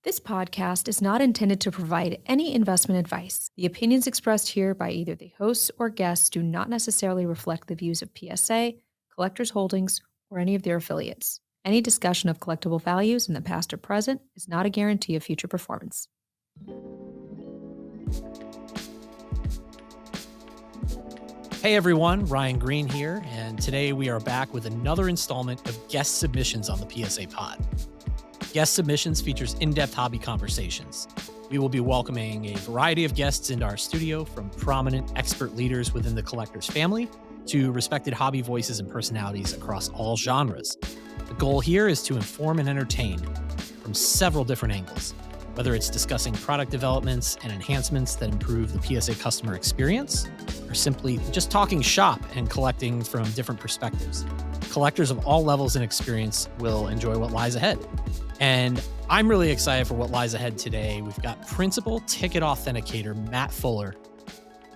This podcast is not intended to provide any investment advice. The opinions expressed here by either the hosts or guests do not necessarily reflect the views of PSA, Collectors Holdings, or any of their affiliates. Any discussion of collectible values in the past or present is not a guarantee of future performance. Hey everyone, Ryan Green here, and today we are back with another installment of guest submissions on the PSA Pod. Guest submissions features in-depth hobby conversations. We will be welcoming a variety of guests into our studio, from prominent expert leaders within the collector's family to respected hobby voices and personalities across all genres. The goal here is to inform and entertain from several different angles, whether it's discussing product developments and enhancements that improve the PSA customer experience, or simply just talking shop and collecting from different perspectives. Collectors of all levels and experience will enjoy what lies ahead. And I'm really excited for what lies ahead today. We've got Principal Ticket Authenticator Matt Fuller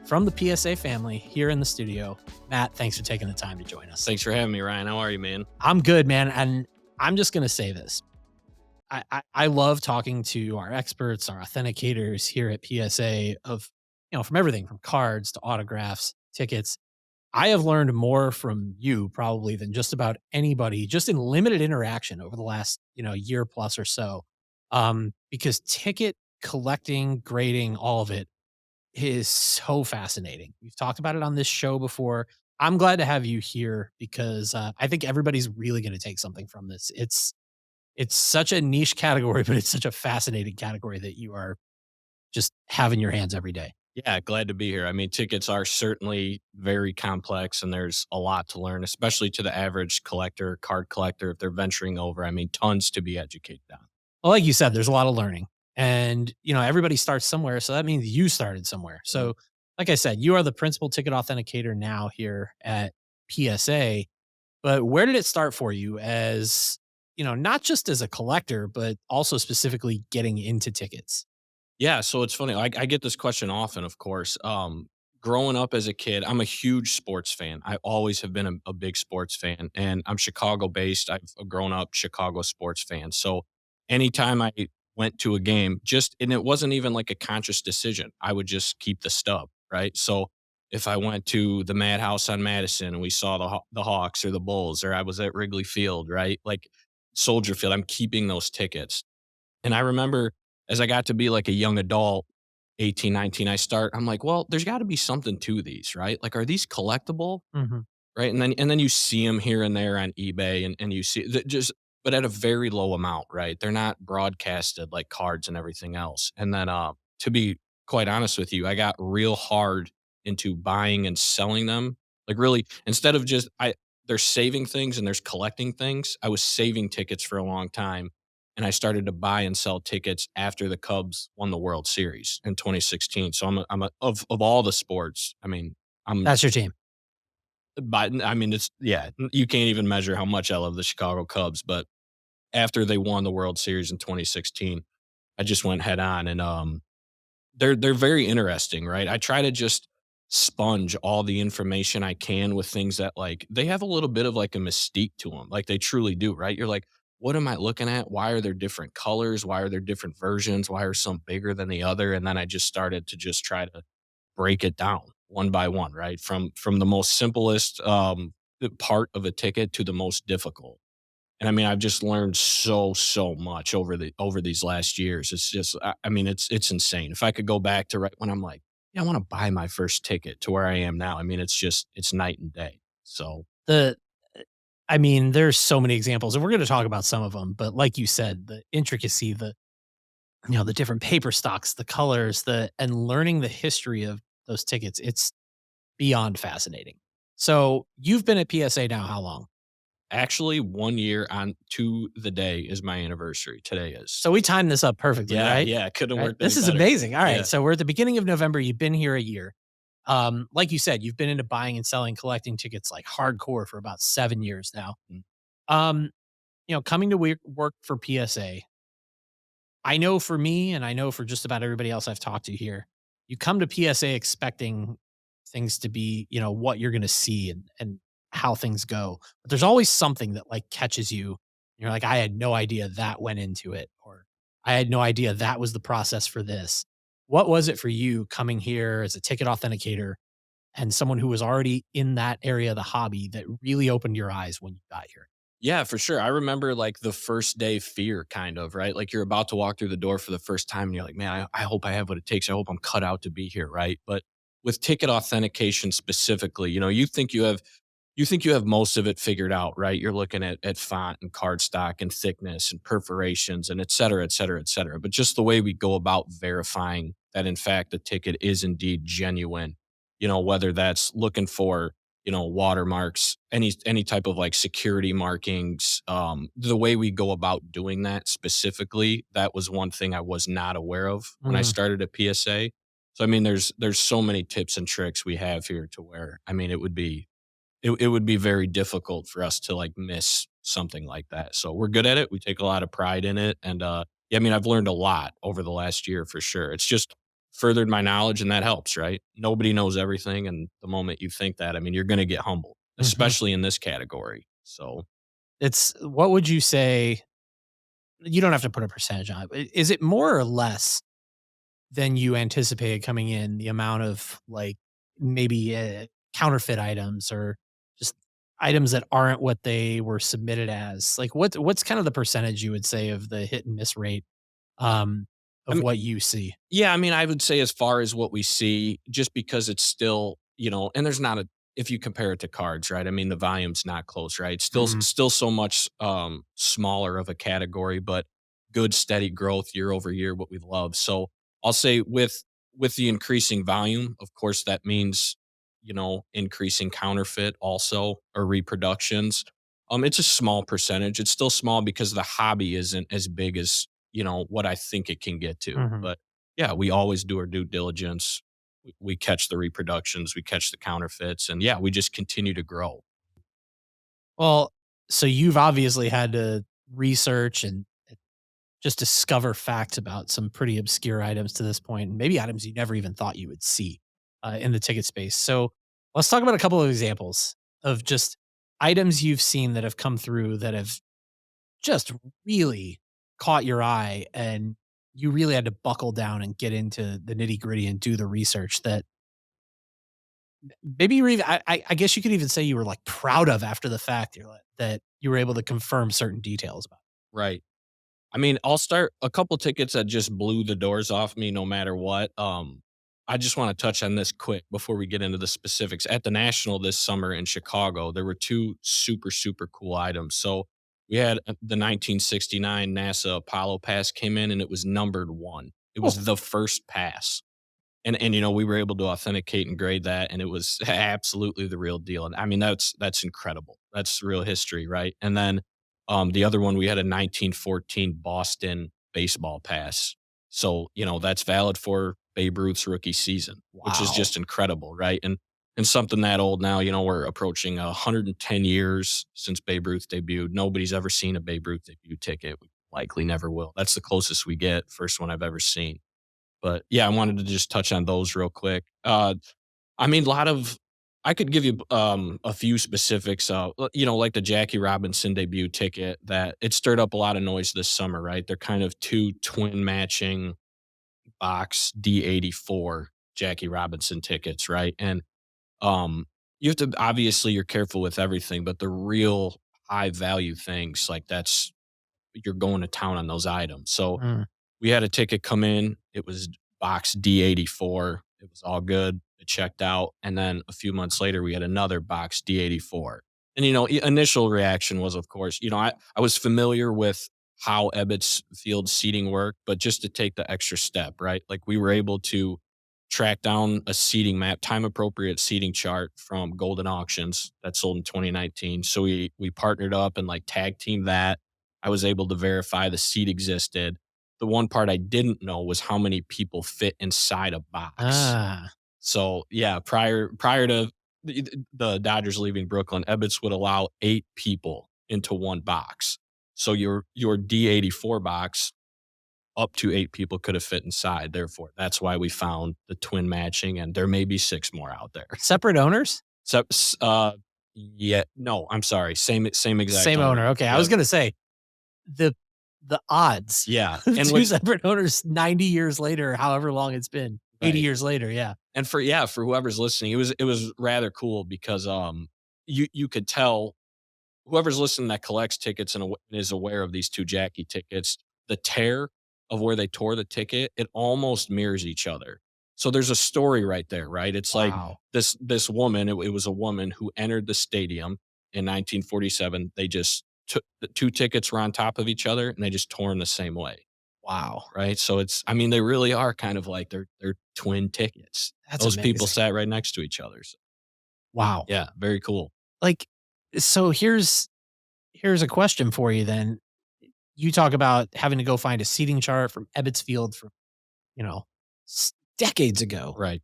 from the PSA family here in the studio. Matt, thanks for taking the time to join us. Thanks for having me, Ryan. How are you, man? I'm good, man. And I'm just going to say this. I love talking to our experts, our authenticators here at PSA from everything from cards to autographs, tickets. I have learned more from you probably than just about anybody, just in limited interaction over the last, year plus or so. Because ticket collecting, grading, all of it is so fascinating. We've talked about it on this show before. I'm glad to have you here because I think everybody's really going to take something from this. It's such a niche category, but it's such a fascinating category that you are just having your hands every day. Yeah, glad to be here. I mean, tickets are certainly very complex and there's a lot to learn, especially to the average collector, card collector, if they're venturing over. I mean, tons to be educated on. Well, like you said, there's a lot of learning and, everybody starts somewhere. So that means you started somewhere. So like I said, you are the principal ticket authenticator now here at PSA, but where did it start for you as, not just as a collector, but also specifically getting into tickets? Yeah, so it's funny. I get this question often, of course. Growing up as a kid, I'm a huge sports fan. I always have been a big sports fan, and I'm Chicago based. I've grown up Chicago sports fan. So anytime I went to a game, and it wasn't even like a conscious decision, I would just keep the stub, right? So if I went to the Madhouse on Madison and we saw the Hawks or the Bulls, or I was at Wrigley Field, right? Like Soldier Field, I'm keeping those tickets. And I remember as I got to be like a young adult, 18, 19, I'm like, well, there's got to be something to these, right? Like, are these collectible? Mhm. Right. And then you see them here and there on eBay and you see that but at a very low amount, right? They're not broadcasted like cards and everything else. And then, to be quite honest with you, I got real hard into buying and selling them. Like, really, instead of there's saving things and there's collecting things. I was saving tickets for a long time. And I started to buy and sell tickets after the Cubs won the World Series in 2016. So of all the sports, I mean, I'm That's your team. but I mean, you can't even measure how much I love the Chicago Cubs. But after they won the World Series in 2016, I just went head on, and they're very interesting, right? I try to just sponge all the information I can with things that, like, they have a little bit of like a mystique to them, like they truly do, right? You're like, what am I looking at? Why are there different colors? Why are there different versions? Why are some bigger than the other? And then I just started to just try to break it down one by one, right? From the most simplest part of a ticket to the most difficult. And I mean, I've just learned so much over these last years. It's just, I mean, it's insane. If I could go back to right when I'm like, yeah, I want to buy my first ticket to where I am now. I mean, it's night and day. So The I mean, there's so many examples, and we're going to talk about some of them. But like you said, the intricacy, the different paper stocks, the colors, and learning the history of those tickets, it's beyond fascinating. So you've been at PSA now how long? actually, 1 year on to the day is my anniversary. Today is. So we timed this up perfectly, Yeah, right? yeah, couldn't Right? work. This is amazing. All right, Yeah. so we're at the beginning of November. You've been here a year. Like you said, you've been into buying and selling, collecting tickets like hardcore for about 7 years now. Mm. Um, coming to work for PSA, I know for me, and I know for just about everybody else I've talked to here, you come to PSA expecting things to be, what you're going to see and how things go. But there's always something that like catches you. You're like, I had no idea that went into it, or I had no idea that was the process for this. What was it for you coming here as a ticket authenticator and someone who was already in that area of the hobby that really opened your eyes when you got here? Yeah, for sure. I remember like the first day fear kind of, right? Like you're about to walk through the door for the first time and you're like, man, I hope I have what it takes. I hope I'm cut out to be here, right? But with ticket authentication specifically, you think you have most of it figured out, right? You're looking at font and cardstock and thickness and perforations and et cetera, et cetera, et cetera. But just the way we go about verifying that in fact the ticket is indeed genuine, whether that's looking for watermarks, any type of like security markings, the way we go about doing that specifically, that was one thing I was not aware of when I Mm, started at PSA. So I mean there's so many tips and tricks we have here to where I mean it would be very difficult for us to like miss something like that. So we're good at it. We take a lot of pride in it. And yeah, I mean, I've learned a lot over the last year for sure. It's just furthered my knowledge and that helps, right? Nobody knows everything. And the moment you think that, I mean, you're going to get humbled, mhm. especially in this category. So It's what would you say? You don't have to put a percentage on it. But is it more or less than you anticipated coming in, the amount of, like, maybe, counterfeit items or just items that aren't what they were submitted as? Like, what's kind of the percentage you would say of the hit and miss rate, I of mean, what you see? yeah, I mean, I would say as far as what we see, just because it's still, and there's not a if you compare it to cards, right? I mean, the volume's not close, right? Mhm, Still so much smaller of a category, but good steady growth year over year, what we love. So I'll say with the increasing volume, of course, that means increasing counterfeit also or reproductions. It's a small percentage. It's still small because the hobby isn't as big as what I think it can get to, mhm. but yeah, we always do our due diligence. We catch the reproductions, we catch the counterfeits, and yeah, we just continue to grow. Well, so you've obviously had to research and just discover facts about some pretty obscure items to this point, and maybe items you never even thought you would see in the ticket space. So let's talk about a couple of examples of just items you've seen that have come through that have just really caught your eye, and you really had to buckle down and get into the nitty gritty and do the research that maybe you were even, I guess you could even say you were like proud of after the fact. You're like, that you were able to confirm certain details about. Right. I mean, I'll start a couple tickets that just blew the doors off me no matter what. I just want to touch on this quick before we get into the specifics. At the National this summer in Chicago, there were two super, super cool items. So we had the 1969 NASA Apollo pass came in and it was numbered one. It Oh, was the first pass. And we were able to authenticate and grade that, and it was absolutely the real deal. And I mean, that's incredible. That's real history, right? And then the other one, we had a 1914 Boston baseball pass. So that's valid for Babe Ruth's rookie season, which is wow. just incredible, right? And something that old now, we're approaching 110 years since Babe Ruth debuted. Nobody's ever seen a Babe Ruth debut ticket. We likely never will. That's the closest we get. First one I've ever seen. But yeah, I wanted to just touch on those real quick. I mean, a lot of I could give you a few specifics. Like the Jackie Robinson debut ticket that it stirred up a lot of noise this summer, right? They're kind of two twin matching box D84 Jackie Robinson tickets, right? And you have to obviously you're careful with everything, but the real high value things like that's you're going to town on those items. So Mm. we had a ticket come in. It was box D84. It was all good. It checked out. And then a few months later, we had another box D84. And, initial reaction was, of course, I was familiar with how Ebbets Field seating worked, but just to take the extra step, right? Like we were able to track down a seating map, time appropriate seating chart from Golden Auctions that sold in 2019. So we partnered up and like tag team that. I was able to verify the seat existed. The one part I didn't know was how many people fit inside a box. Ah. So yeah, prior to the Dodgers leaving Brooklyn, Ebbets would allow 8 people into one box. So your D84 box, up to 8 people could have fit inside. Therefore, that's why we found the twin matching, and there may be 6 more out there. Separate owners? So, yeah, no, I'm sorry, same exact Same owner. owner. Okay, I was Yep. gonna say the the odds. Yeah, and Two separate owners 90 years later, however long it's been. 80 right. years later, yeah. And for whoever's listening, it was rather cool because, you could tell whoever's listening that collects tickets and is aware of these 2 Jackie tickets, the tear of where they tore the ticket, it almost mirrors each other. So there's a story right there, right? It's like Wow. this woman, it was a woman who entered the stadium in 1947. They just took the 2 tickets were on top of each other and they just tore 'em the same way, Wow. right? So it's I mean, they really are kind of like they're twin tickets. That's Those people amazing. sat right next to each other. So, Wow. yeah, very cool. Like, so here's a question for you then. You talk about having to go find a seating chart from Ebbets Field from, you know, decades ago. Right.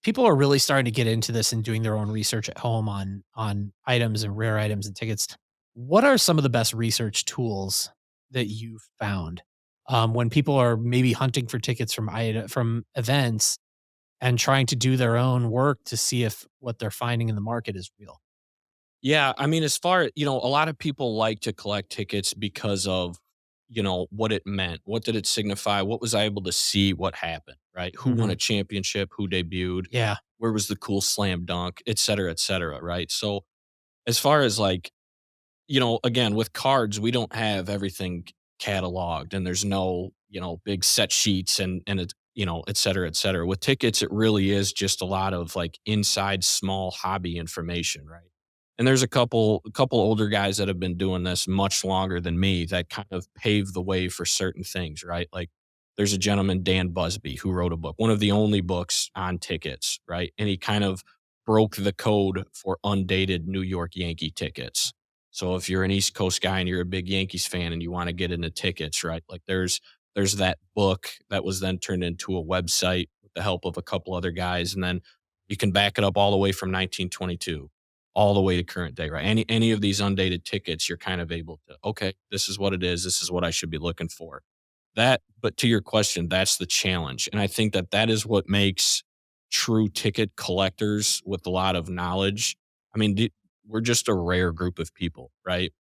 People are really starting to get into this and doing their own research at home on items and rare items and tickets. What are some of the best research tools that you've found when people are maybe hunting for tickets from events and trying to do their own work to see if what they're finding in the market is real? Yeah, I mean, as far a lot of people like to collect tickets because of, what it meant. What did it signify? What was I able to see? What happened? Right? Who won Mhm. a championship? Who debuted? Yeah. Where was the cool slam dunk? Et cetera, et cetera. Right? So as far as like, again, with cards, we don't have everything cataloged, and there's no, big set sheets and it, et cetera, et cetera. With tickets, it really is just a lot of like inside small hobby information, right? And there's a couple older guys that have been doing this much longer than me that kind of paved the way for certain things, right? Like there's a gentleman, Dan Busby, who wrote a book, one of the only books on tickets, right? And he kind of broke the code for undated New York Yankee tickets. So if you're an East Coast guy and you're a big Yankees fan and you want to get into tickets, right? Like there's that book that was then turned into a website with the help of a couple other guys, and then you can back it up all the way from 1922 all the way to current day, right? Any of these undated tickets, you're kind of able to, okay, this is what it is. This is what I should be looking for. But to your question, that's the challenge. And I think that that is what makes true ticket collectors with a lot of knowledge. I mean, we're just a rare group of people, right?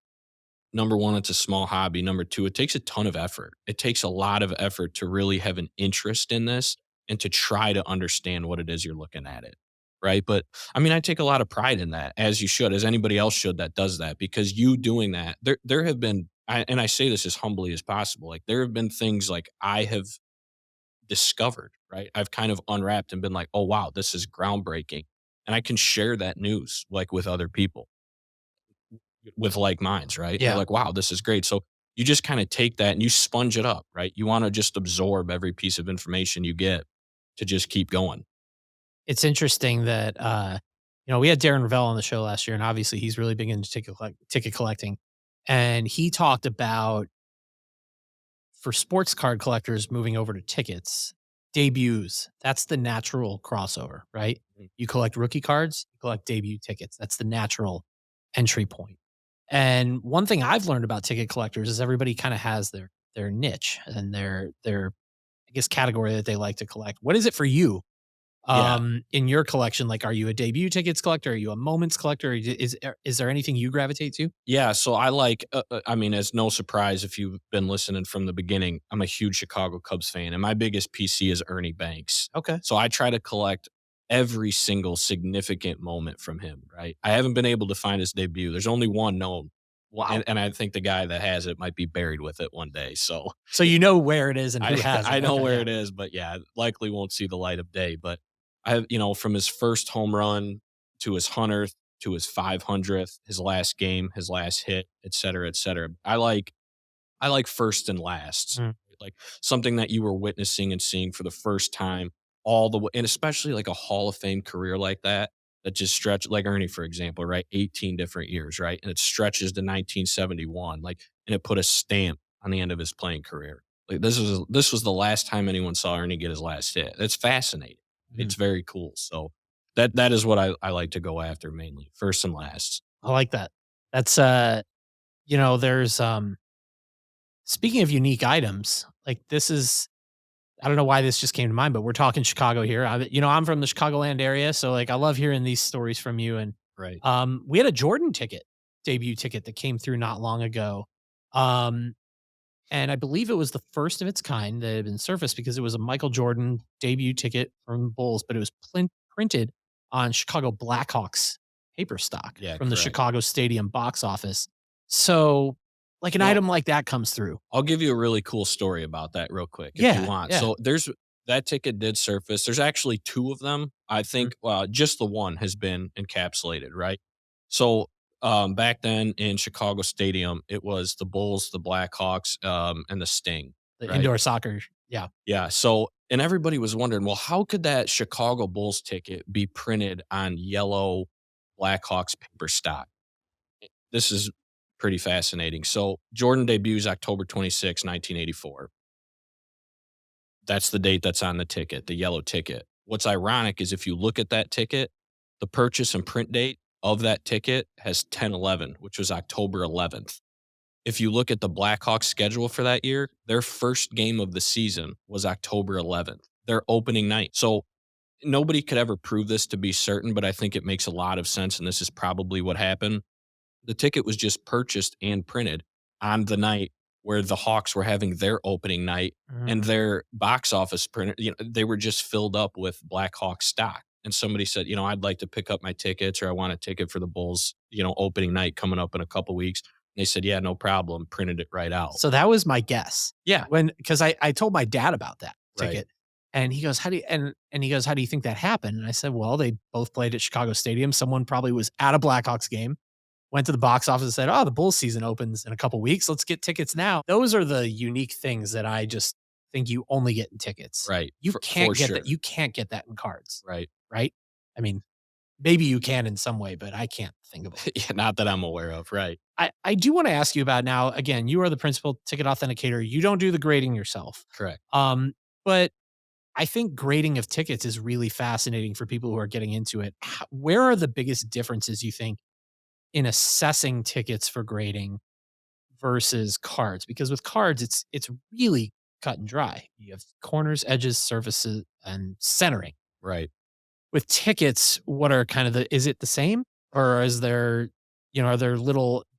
Number one, it's a small hobby. Number two, it takes a ton of effort. It takes a lot of effort to really have an interest in this and to try to understand what it is you're looking at it. Right. But I mean, I take a lot of pride in that, as you should, as anybody else should that does that, because you doing that, there have been, and I say this as humbly as possible, like there have been things like I have discovered, right? I've kind of unwrapped and been like, oh, wow, this is groundbreaking. And I can share that news like with other people with like minds, right? And they're Yeah. like, wow, this is great. So you just kind of take that and you sponge it up, right? You want to just absorb every piece of information you get to just keep going. It's interesting that, we had Darren Ravel on the show last year, and obviously he's really big into ticket collecting. And he talked about for sports card collectors moving over to tickets, debuts. That's the natural crossover, right? Mm. You collect rookie cards, you collect debut tickets. That's the natural entry point. And one thing I've learned about ticket collectors is everybody kind of has their niche and their I guess category that they like to collect. What is it for you? Yeah. In your collection, like, are you a debut tickets collector? Are you a moments collector? Is there anything you gravitate to? Yeah, so I like, I mean, it's no surprise if you've been listening from the beginning, I'm a huge Chicago Cubs fan, and my biggest PC is Ernie Banks. Okay. So I try to collect every single significant moment from him, right? I haven't been able to find his debut. There's only one known. Wow. And I think the guy that has it might be buried with it one day. So So you know where it is and who I has it. I know Okay, where yeah. it is, but yeah, likely won't see the light of day. But from his first home run to his 100th to his 500th, his last game, his last hit, et cetera, et cetera. I like first and lasts, Mm. like something that you were witnessing and seeing for the first time all the way, and especially like a Hall of Fame career like that that just stretch like Ernie, for example, right? 18 different years, right? And it stretches to 1971, like, and it put a stamp on the end of his playing career. Like this was the last time anyone saw Ernie get his last hit. It's fascinating. Mhm. It's very cool. So that is what I like to go after mainly, first and last. I like that. That's, there's, speaking of unique items, like this is I don't know why this just came to mind, but we're talking Chicago here. I'm from the Chicagoland area, so like I love hearing these stories from you. And Right. we had a Jordan debut ticket that came through not long ago. Um, And I believe it was the first of its kind that had been surfaced because it was a Michael Jordan debut ticket from the Bulls, but it was printed on Chicago Blackhawks paper stock Yeah, from the correct. Chicago Stadium box office. So, like, an Well, item like that comes through. I'll give you a really cool story about that real quick if you Yeah, want. yeah. So there's that ticket did surface. There's actually two of them. I Mhm. think just the one has been encapsulated, right? So back then in Chicago Stadium, it was the Bulls, the Blackhawks, and the Sting, The right? indoor soccer. Yeah. Yeah. So and everybody was wondering, well, how could that Chicago Bulls ticket be printed on yellow Blackhawks paper stock? This is pretty fascinating. So Jordan debuts October 26, 1984. That's the date that's on the ticket, the yellow ticket. What's ironic is if you look at that ticket, the purchase and print date of that ticket has 10/11, which was October 11th. If you look at the Blackhawks schedule for that year, their first game of the season was October 11th, their opening night. So nobody could ever prove this to be certain, but I think it makes a lot of sense. And this is probably what happened. The ticket was just purchased and printed on the night where the Hawks were having their opening night, and Mm. their box office printer, they were just filled up with Blackhawk stock. And somebody said, I'd like to pick up my tickets, or I want a ticket for the Bulls, opening night coming up in a couple weeks. And they said, yeah, no problem. Printed it right out. So that was my guess. Yeah. Because I told my dad about that Right. ticket, and he goes, "How do you," and he goes, "How do you think that happened?" And I said, "Well, they both played at Chicago Stadium. Someone probably was at a Blackhawks game, went to the box office and said, 'Oh, the Bulls season opens in a couple weeks. Let's get tickets now.'" Those are the unique things that I just think you only get in tickets. Right. You can't For get sure. that. You can't get that in cards, Right. right? I mean, maybe you can in some way, but I can't think of it. Yeah, not that I'm aware of. Right. I do want to ask you about now. Again, you are the principal ticket authenticator. You don't do the grading yourself. Correct. But I think grading of tickets is really fascinating for people who are getting into it. Where are the biggest differences you think in assessing tickets for grading versus cards? Because with cards, it's really cut and dry. You have corners, edges, surfaces, and centering. Right. With tickets, what are kind of is it the same, or is there, are there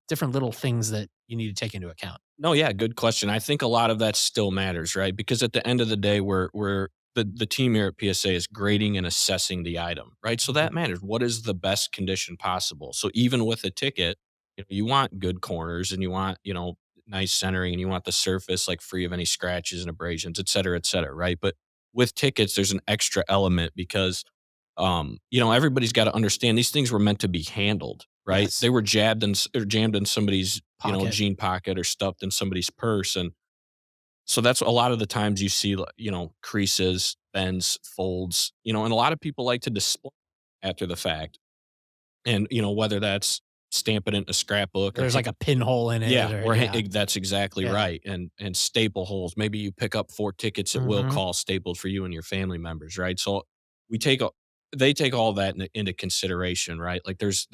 different little things that you need to take into account? No, yeah, good question. I think a lot of that still matters, right? Because at the end of the day, we're the team here at PSA is grading and assessing the item, right? So that matters. What is the best condition possible? So even with a ticket, you want good corners and you want, nice centering and you want the surface like free of any scratches and abrasions, et cetera, right? But with tickets, there's an extra element because everybody's got to understand these things were meant to be handled, right? Yes. They were jabbed and or jammed in somebody's, Pocket. jean pocket or stuffed in somebody's purse. And so that's a lot of the times you see, creases, bends, folds, and a lot of people like to display after the fact. And, whether that's stamp it in a scrapbook or There's like a pinhole in it. yeah, or, that's exactly Yeah. right. And staple holes. Maybe you pick up 4 tickets at will Mhm. call stapled for you and your family members, right? So we take a they take all that into consideration, right? Like there's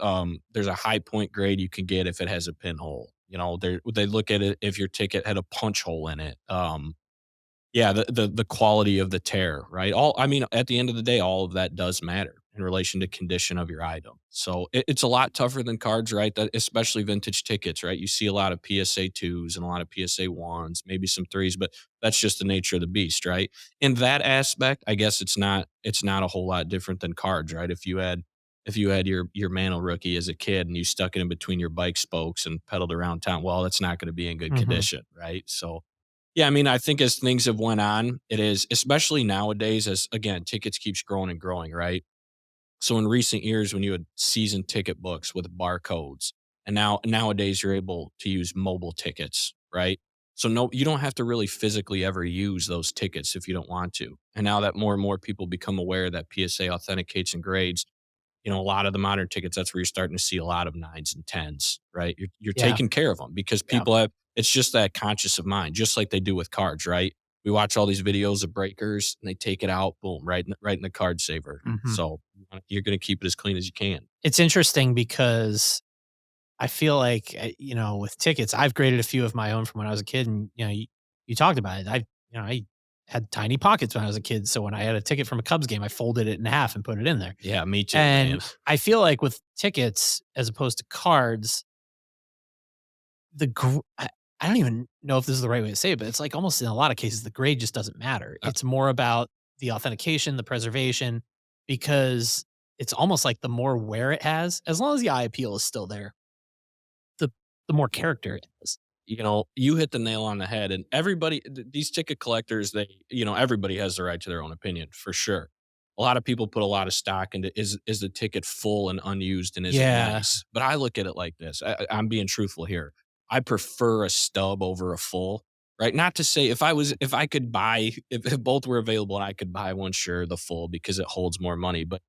a high point grade you can get if it has a pinhole. They look at it if your ticket had a punch hole in it. Yeah, the quality of the tear, right? I mean, at the end of the day, all of that does matter in relation to condition of your item. So it's a lot tougher than cards, right? That especially vintage tickets, right? You see a lot of PSA 2s and a lot of PSA 1s, maybe some 3s, but that's just the nature of the beast, right? In that aspect, I guess it's not a whole lot different than cards, right? If you had your Mantle rookie as a kid and you stuck it in between your bike spokes and pedaled around town, well, that's not going to be in good Mhm. condition, right? So yeah, I mean, I think as things have went on, it is especially nowadays as again, tickets keeps growing and growing, right? So in recent years when you had season ticket books with barcodes and nowadays you're able to use mobile tickets, right? So no you don't have to really physically ever use those tickets if you don't want to. And now that more and more people become aware that PSA authenticates and grades, a lot of the modern tickets, that's where you're starting to see a lot of 9s and 10s, right? You're Yeah. taking care of them because Yeah. people have it's just that conscious of mind, just like they do with cards, right? We watch all these videos of breakers and they take it out, boom, right in the card saver. Mhm. So you're going to keep it as clean as you can. It's interesting because I feel like, with tickets, I've graded a few of my own from when I was a kid, and you talked about it. I had tiny pockets when I was a kid, so when I had a ticket from a Cubs game, I folded it in half and put it in there. Yeah, me too, And man. I feel like with tickets, as opposed to cards, the gr- I, I don't even know if this is the right way to say it, but it's like almost in a lot of cases, the grade just doesn't matter. Uh, It's more about the authentication, the preservation, because it's almost like the more wear it has, as long as the eye appeal is still there, the the more character it has. you hit the nail on the head, and these ticket collectors, everybody has the right to their own opinion for sure. A lot of people put a lot of stock into is the ticket full and unused, and is it Yeah. nice? But I look at it like this. I'm being truthful here. I prefer a stub over a full, right? Not to say if I could buy if both were available and I could buy one, sure, the full because it holds more money. But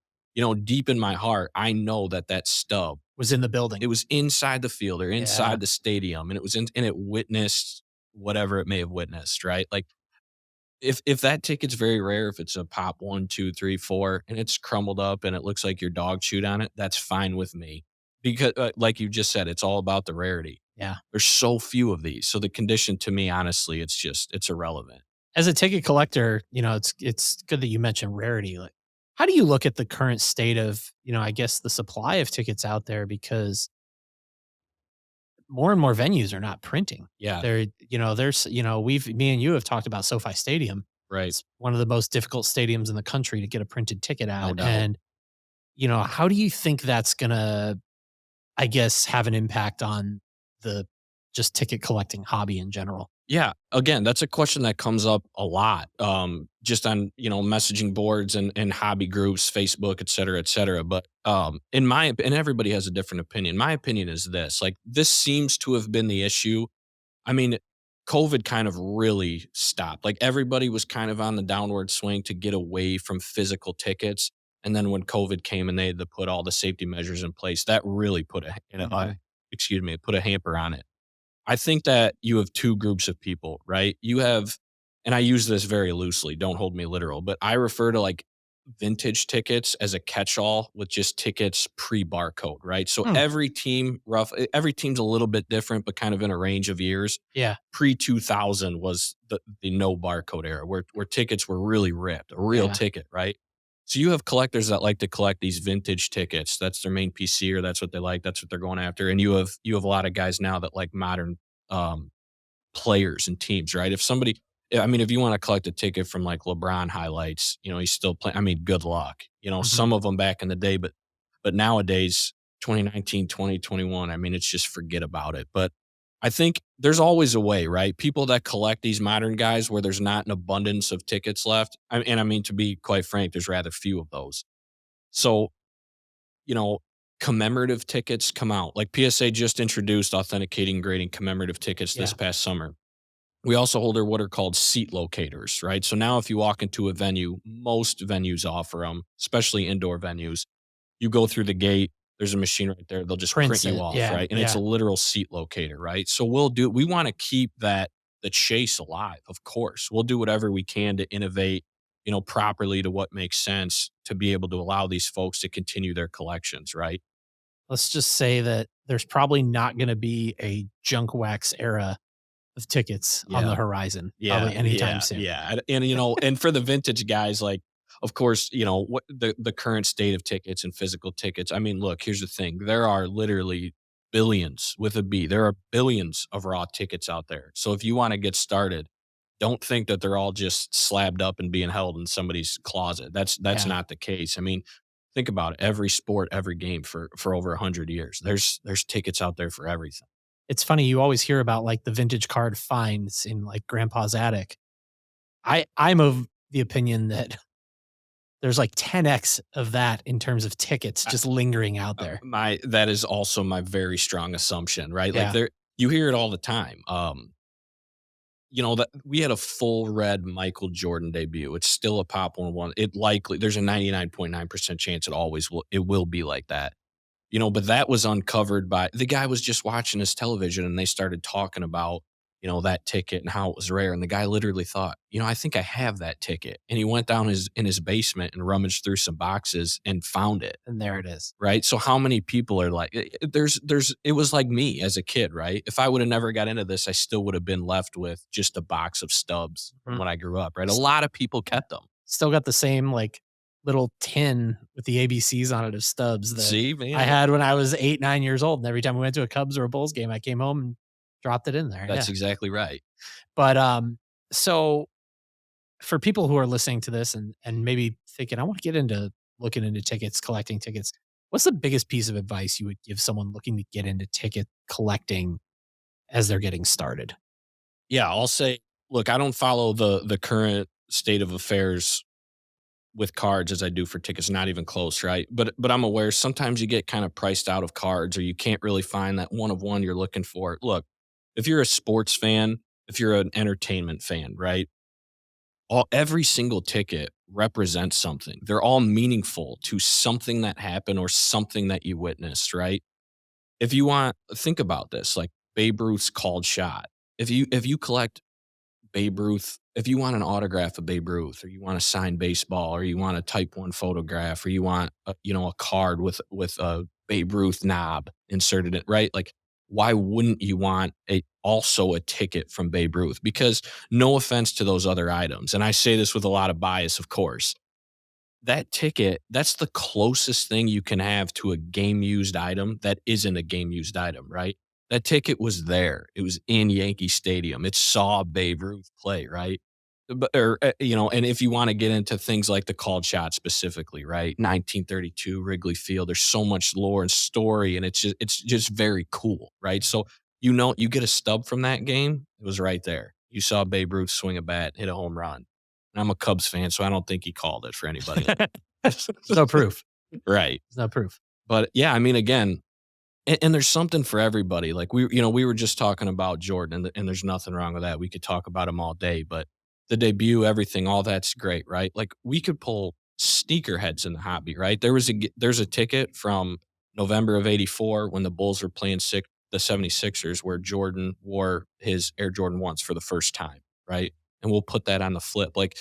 deep in my heart, I know that stub, Was in the building. it was inside the field or Yeah. inside the stadium, and it witnessed whatever it may have witnessed, right? Like if that ticket's very rare, if it's a pop 1, 2, 3, 4, and it's crumbled up and it looks like your dog chewed on it, that's fine with me. Because like you just said, it's all about the rarity. Yeah. There's so few of these. So the condition to me, honestly, it's irrelevant. As a ticket collector, it's good that you mentioned rarity. Like, how do you look at the current state of, I guess the supply of tickets out there? Because more and more venues are not printing. Yeah, Me and you have talked about SoFi Stadium. right. It's one of the most difficult stadiums in the country to get a printed ticket No out. doubt. And, how do you think that's gonna, I guess, have an impact on the just ticket collecting hobby in general? Yeah, again, that's a question that comes up a lot, just on messaging boards and hobby groups, Facebook, et cetera, et cetera. But and everybody has a different opinion. My opinion is this: like this seems to have been the issue. I mean, COVID kind of really stopped. Like everybody was kind of on the downward swing to get away from physical tickets, and then when COVID came and they had to put all the safety measures in place, that really excuse me, put a hamper on it. I think that you have 2 groups of people, right? You have, and I use this very loosely, don't hold me literal, but I refer to like vintage tickets as a catch-all with just tickets pre-barcode, right? So Hmm. every team's a little bit different, but kind of in a range of years. Yeah. Pre-2000 was the no barcode era where tickets were really ripped, a real Yeah. ticket, right? So you have collectors that like to collect these vintage tickets. That's their main PC, or that's what they like. That's what they're going after. And you have a lot of guys now that like modern um, players and teams, right? If you want to collect a ticket from like LeBron highlights, he's still playing. I mean, good luck. Mhm. Some of them back in the day, but nowadays, 2019, 2021, I mean, it's just forget about it. But I think there's always a way, right? People that collect these modern guys where there's not an abundance of tickets left. And I mean, to be quite frank, there's rather few of those. So, you know, commemorative tickets come out. Like PSA just introduced authenticating grading commemorative tickets this Yeah. past summer. We also hold what are called seat locators, right? So now if you walk into a venue, most venues offer them, especially indoor venues. You go through the gate, there's a machine right there, they'll just print Prints you it. off, Yeah. right? And it's Yeah. a literal seat locator, right? So we want to keep the chase alive, of course. We'll do whatever we can to innovate, properly to what makes sense to be able to allow these folks to continue their collections, right? Let's just say that there's probably not gonna be a junk wax era of tickets on Yeah. the horizon, Yeah, probably anytime yeah, soon. yeah, and for the vintage guys, like, of course, what the current state of tickets and physical tickets. I mean, look, here's the thing: there are literally billions with a B. There are billions of raw tickets out there. So if you want to get started, don't think that they're all just slabbed up and being held in somebody's closet. That's Yeah. not the case. I mean, think about it: every sport, every game for over 100 years. There's tickets out there for everything. It's funny, you always hear about, like, the vintage card finds in, like, grandpa's attic. I'm of the opinion that there's, like, 10x of that in terms of tickets just lingering out there. My That is also my very strong assumption, right? Like Yeah. you hear it all the time. That we had a full red Michael Jordan debut. It's still a pop 101. There's a 99.9% chance it will be like that. But that was uncovered by the guy was just watching his television and they started talking about, that ticket and how it was rare. And the guy literally thought, I think I have that ticket. And he went down in his basement and rummaged through some boxes and found it. And there it is. Right. So how many people are like, it was like me as a kid, right? If I would have never got into this, I still would have been left with just a box of stubs from Mhm. when I grew up, right? A lot of people kept them. Still got the same, like, little tin with the ABCs on it of stubs that See, man. I had when I was 8, 9 years old, and every time we went to a Cubs or a Bulls game, I came home and dropped it in there. That's Yeah. exactly right. But so for people who are listening to this and maybe thinking, I want to get into looking into tickets, collecting tickets, what's the biggest piece of advice you would give someone looking to get into ticket collecting as they're getting started? Yeah, I'll say, look, I don't follow the current state of affairs with cards as I do for tickets, not even close, right? But I'm aware sometimes you get kind of priced out of cards or you can't really find that one of one you're looking for. Look, if you're a sports fan, if you're an entertainment fan, right? Every single ticket represents something. They're all meaningful to something that happened or something that you witnessed, right? If you want, think about this, like Babe Ruth's called shot. If you collect Babe Ruth, if you want an autograph of Babe Ruth, or you want a signed baseball, or you want a Type 1 photograph, or you want a card with a Babe Ruth knob inserted in, right? Like, why wouldn't you want also a ticket from Babe Ruth? Because no offense to those other items, and I say this with a lot of bias, of course, that ticket, that's the closest thing you can have to a game used item that isn't a game used item, right? That ticket was there. It was in Yankee Stadium. It saw Babe Ruth play, right? And if you want to get into things like the called shot specifically, right? 1932 Wrigley Field. There's so much lore and story, and it's just very cool, right? So you get a stub from that game. It was right there. You saw Babe Ruth swing a bat, hit a home run. And I'm a Cubs fan, so I don't think he called it for anybody. There's no proof. Right. There's no proof. But yeah, I mean, again, and there's something for everybody. Like we were just talking about Jordan, and there's nothing wrong with that. We could talk about him all day, but the debut, everything, all that's great, right? Like we could pull sneakerheads in the hobby, right? There's a ticket from November of '84 when the Bulls were playing the 76ers, where Jordan wore his Air Jordan 1s for the first time, right? And we'll put that on the flip. Like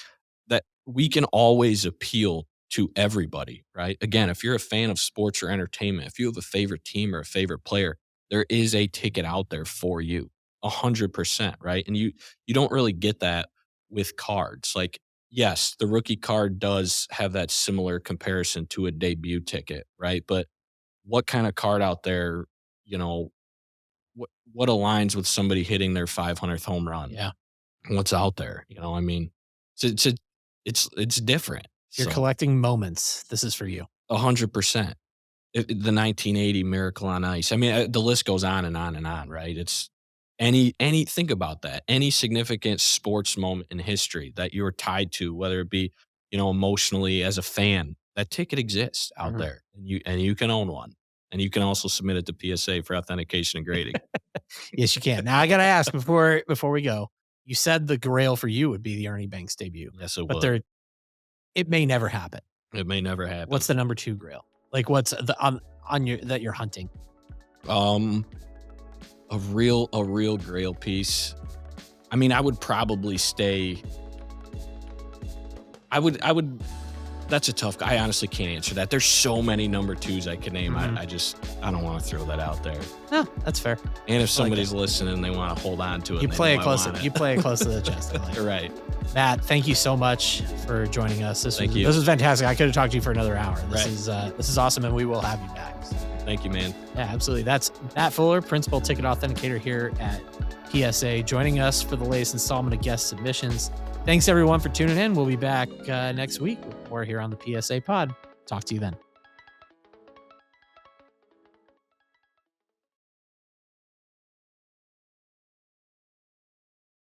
that, we can always appeal to everybody, right? Again, if you're a fan of sports or entertainment, if you have a favorite team or a favorite player, there is a ticket out there for you, 100%, right? And you don't really get that with cards. Like, yes, the rookie card does have that similar comparison to a debut ticket, right? But what kind of card out there, you know, what aligns with somebody hitting their 500th home run? Yeah. What's out there? I mean, it's different. You're collecting moments. This is for you. 100%. The 1980 Miracle on Ice. I mean, the list goes on and on and on, right? It's think about that. Any significant sports moment in history that you're tied to, whether it be, emotionally as a fan, that ticket exists out there, and you can own one. And you can also submit it to PSA for authentication and grading. Yes, you can. Now I got to ask before we go, you said the grail for you would be the Ernie Banks debut. Yes, it but would. It may never happen. It may never happen. What's the number 2 grail? Like what's the on your that you're hunting? A real grail piece. I mean, I would probably stay. I would. That's a tough. I honestly can't answer that. There's so many number 2s I could name. I don't want to throw that out there. No, that's fair. And if somebody's listening and they want to hold on to it, you play it close. You play it close to the chest. I like right. Matt, thank you so much for joining us. This you. was fantastic. I could have talked to you for another hour. This is awesome, and we will have you back. So. Thank you, man. Yeah, absolutely. That's Matt Fuller, Principal Ticket Authenticator here at PSA, joining us for the latest installment of Guest Submissions. Thanks, everyone, for tuning in. We'll be back next week with more here on the PSA Pod. Talk to you then.